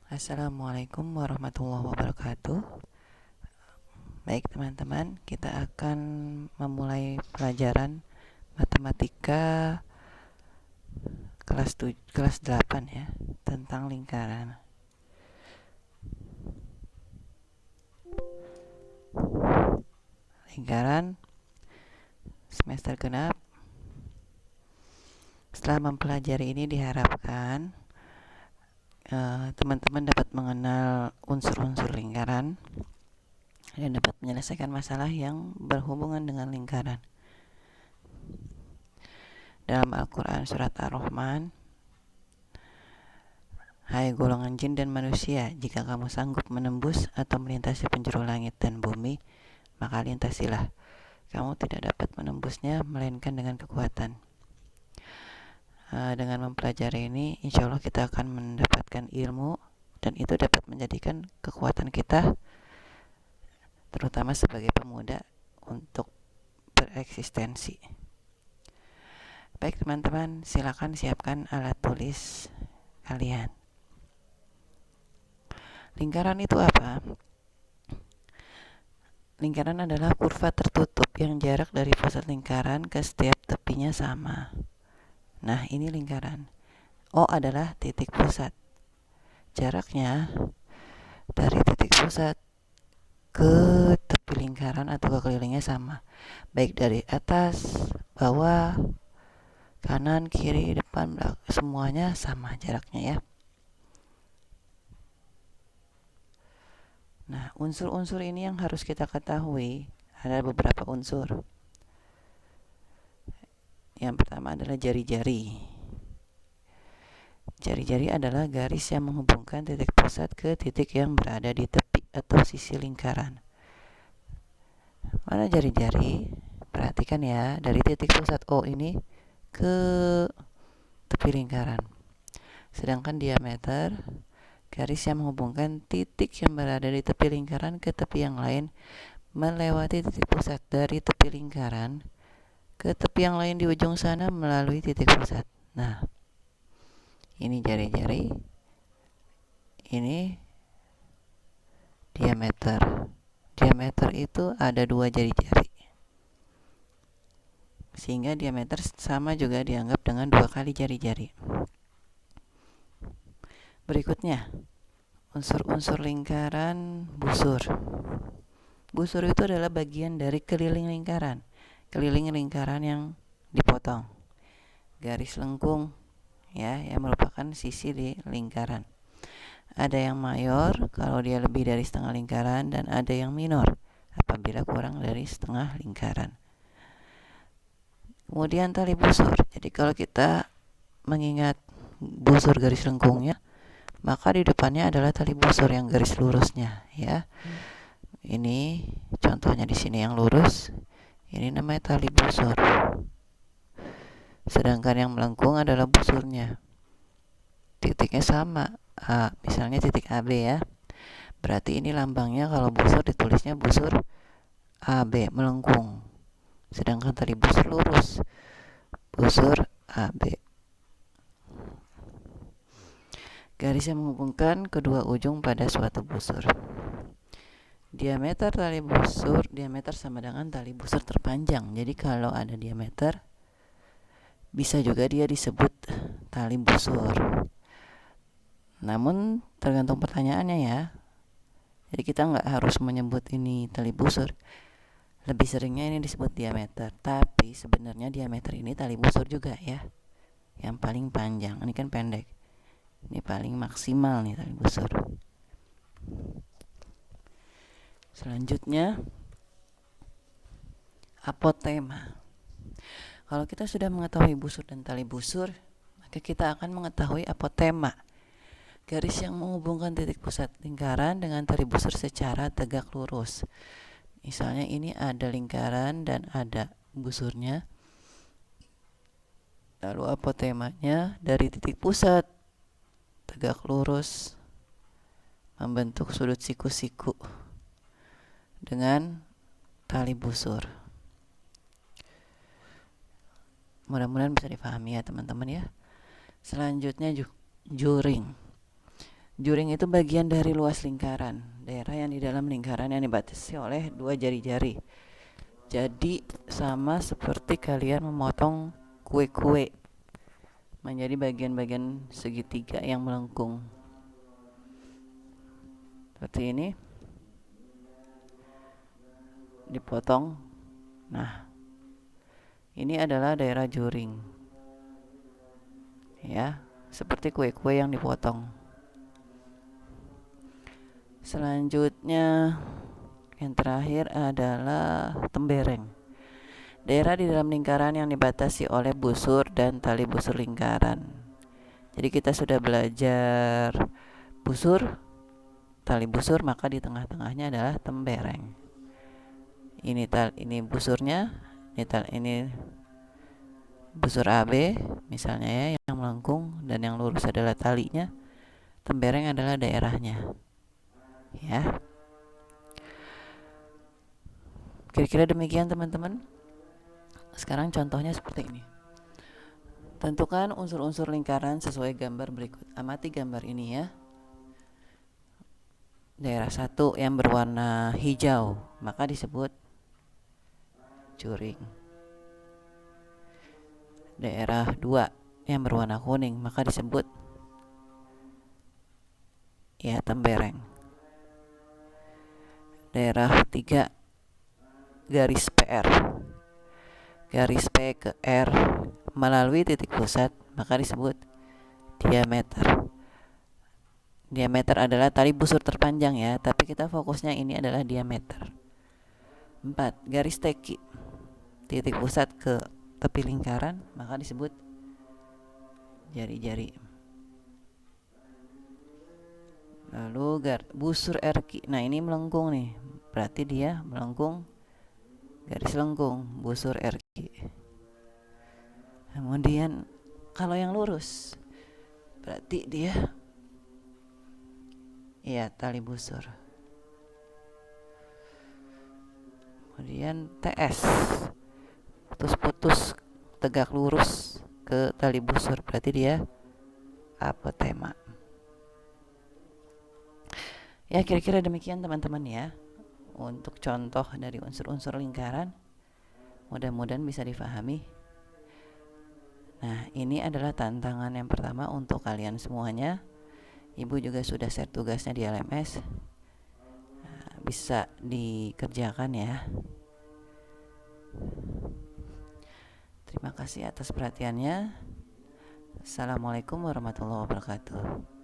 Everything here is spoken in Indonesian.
Assalamualaikum warahmatullahi wabarakatuh. Baik teman-teman, kita akan memulai pelajaran matematika kelas 8 ya, tentang lingkaran. Lingkaran semester genap. Setelah mempelajari ini diharapkan teman-teman dapat mengenal unsur-unsur lingkaran dan dapat menyelesaikan masalah yang berhubungan dengan lingkaran. Dalam Al-Quran surat Ar-Rahman, hai golongan jin dan manusia, jika kamu sanggup menembus atau melintasi penjuru langit dan bumi, maka lintasilah. Kamu tidak dapat menembusnya melainkan dengan kekuatan. Dengan mempelajari ini, insya Allah kita akan mendapatkan ilmu, dan itu dapat menjadikan kekuatan kita, terutama sebagai pemuda, untuk bereksistensi. Baik teman-teman, silakan siapkan alat tulis kalian. Lingkaran itu apa? Lingkaran adalah kurva tertutup yang jarak dari pusat lingkaran ke setiap tepinya sama. Nah, ini lingkaran. O adalah titik pusat. Jaraknya dari titik pusat ke tepi lingkaran atau ke kelilingnya sama. Baik dari atas, bawah, kanan, kiri, depan, belakang, semuanya sama jaraknya ya. Nah, unsur-unsur ini yang harus kita ketahui. Ada beberapa unsur. Yang pertama adalah jari-jari. Jari-jari adalah garis yang menghubungkan titik pusat ke titik yang berada di tepi atau sisi lingkaran. Mana jari-jari? Perhatikan ya, dari titik pusat O ini ke tepi lingkaran. Sedangkan diameter, garis yang menghubungkan titik yang berada di tepi lingkaran ke tepi yang lain, melewati titik pusat dari tepi lingkaran ke tepi yang lain di ujung sana melalui titik pusat. Nah, ini jari-jari, ini diameter. Diameter itu ada 2 jari-jari, sehingga diameter sama juga dianggap dengan 2 kali jari-jari. Berikutnya, unsur-unsur lingkaran busur. Busur itu adalah bagian dari keliling lingkaran. Keliling lingkaran yang dipotong. Garis lengkung ya, yang merupakan sisi di lingkaran. Ada yang mayor kalau dia lebih dari setengah lingkaran, dan ada yang minor apabila kurang dari setengah lingkaran. Kemudian tali busur. Jadi kalau kita mengingat busur garis lengkungnya, maka di depannya adalah tali busur yang garis lurusnya ya. Ini contohnya di sini yang lurus. Ini namanya tali busur. Sedangkan yang melengkung adalah busurnya. Titiknya sama. Misalnya titik AB ya. Berarti ini lambangnya kalau busur ditulisnya busur AB melengkung. Sedangkan tali busur lurus. Busur AB. Garis yang menghubungkan kedua ujung pada suatu busur. Diameter tali busur, diameter sama dengan tali busur terpanjang. Jadi kalau ada diameter, bisa juga dia disebut tali busur. Namun tergantung pertanyaannya ya. Jadi kita nggak harus menyebut ini tali busur. Lebih seringnya ini disebut diameter. Tapi sebenarnya diameter ini tali busur juga ya. Yang paling panjang, ini kan pendek. Ini paling maksimal nih tali busur. Selanjutnya, apotema. Kalau kita sudah mengetahui busur dan tali busur, maka kita akan mengetahui apotema. Garis yang menghubungkan titik pusat lingkaran dengan tali busur secara tegak lurus. Misalnya ini ada lingkaran dan ada busurnya. Lalu apotemanya dari titik pusat tegak lurus membentuk sudut siku-siku dengan tali busur. Mudah-mudahan bisa dipahami ya teman-teman ya. Selanjutnya juring. Juring itu bagian dari luas lingkaran, daerah yang di dalam lingkaran yang dibatasi oleh dua jari-jari. Jadi sama seperti kalian memotong kue-kue menjadi bagian-bagian segitiga yang melengkung. Seperti ini. Dipotong. Nah, ini adalah daerah juring. Ya, seperti kue-kue yang dipotong. Selanjutnya yang terakhir adalah tembereng. Daerah di dalam lingkaran yang dibatasi oleh busur dan tali busur lingkaran. Jadi kita sudah belajar busur, tali busur, maka di tengah-tengahnya adalah tembereng. Ini busurnya, ini busur AB misalnya ya, yang melengkung, dan yang lurus adalah talinya. Tembereng adalah daerahnya. Ya. Kira-kira demikian teman-teman. Sekarang contohnya seperti ini. Tentukan unsur-unsur lingkaran sesuai gambar berikut. Amati gambar ini ya. Daerah 1 yang berwarna hijau, maka disebut juring. Daerah 2 yang berwarna kuning, maka disebut ya tembereng. Daerah 3 garis PR. Garis P ke R melalui titik pusat, maka disebut diameter. Diameter adalah tali busur terpanjang ya, tapi kita fokusnya ini adalah diameter. 4. Garis teki, titik pusat ke tepi lingkaran, maka disebut jari-jari. Lalu busur RQ, nah ini melengkung nih, berarti dia melengkung, garis lengkung, busur RQ. Kemudian kalau yang lurus, berarti dia ya tali busur. Kemudian TS, putus-putus tegak lurus ke tali busur, berarti dia apotema. Ya kira-kira demikian teman-teman ya, untuk contoh dari unsur-unsur lingkaran. Mudah-mudahan bisa difahami. Nah, ini adalah tantangan yang pertama untuk kalian semuanya. Ibu juga sudah share tugasnya di LMS. Nah, bisa dikerjakan ya. Terima kasih atas perhatiannya. Assalamualaikum warahmatullahi wabarakatuh.